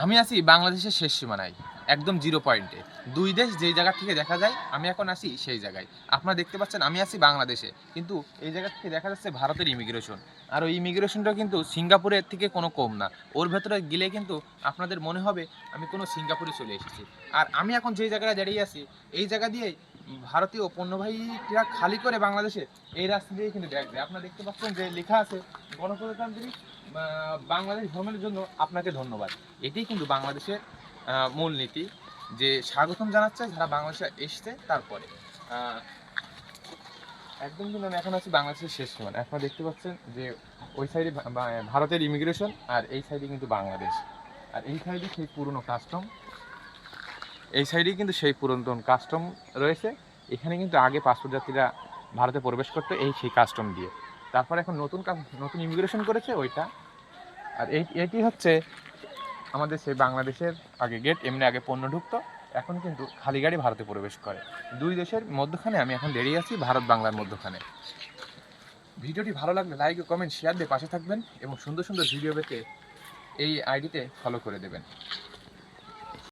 আমি আছি বাংলাদেশের শেষ সীমানায়, একদম জিরো পয়েন্টে। দুই দেশ যেই জায়গা থেকে দেখা যায়, আমি এখন আছি সেই জায়গায়। আপনারা দেখতে পাচ্ছেন আমি আছি বাংলাদেশে, কিন্তু এই জায়গা থেকে দেখা যাচ্ছে ভারতের ইমিগ্রেশন। আর ওই ইমিগ্রেশনটা কিন্তু সিঙ্গাপুরের থেকে কোনো কম না। ওর ভেতরে গেলে কিন্তু আপনাদের মনে হবে আমি কোনো সিঙ্গাপুরে চলে এসেছি। আর আমি এখন যেই জায়গায় দাঁড়িয়ে আছি, এই জায়গা দিয়েই ভারতীয় পণ্যবাহী ট্রাক খালি করে বাংলাদেশে এই রাস্তা দিয়েই কিন্তু ব্যাগ দেয়। আপনারা দেখতে পাচ্ছেন যে লেখা আছে গণপ্রজাতন্ত্রী বাংলাদেশ ভ্রমণের জন্য আপনাকে ধন্যবাদ। এটাই কিন্তু বাংলাদেশের মূলনীতি, যে স্বাগতম জানাচ্ছে যারা বাংলাদেশে এসছে। তারপরে একদম কিন্তু আমি এখন আছি বাংলাদেশের শেষ সীমানা। আপনারা দেখতে পাচ্ছেন যে ওই সাইডে ভারতের ইমিগ্রেশন, আর এই সাইডে কিন্তু বাংলাদেশ। আর এই সাইডে সেই পুরনো কাস্টম, এই সাইডেই কিন্তু সেই পুরাতন কাস্টম রয়েছে। এখানে কিন্তু আগে পাসপোর্ট যাত্রীরা ভারতে প্রবেশ করতো সেই কাস্টম দিয়ে। তারপর এখন নতুন ইমিগ্রেশন করেছে ওইটা। আর এটি হচ্ছে আমাদের সেই বাংলাদেশের আগে গেট, এমনি আগে পণ্য ঢুকতো, এখন কিন্তু খালি গাড়ি ভারতে প্রবেশ করে। দুই দেশের মধ্যখানে আমি এখন দাঁড়িয়ে আছি, ভারত বাংলার মধ্যখানে। ভিডিওটি ভালো লাগলে লাইক ও কমেন্ট শেয়ার দিয়ে পাশে থাকবেন, এবং সুন্দর সুন্দর ভিডিও পেতে এই আইডিতে ফলো করে দেবেন।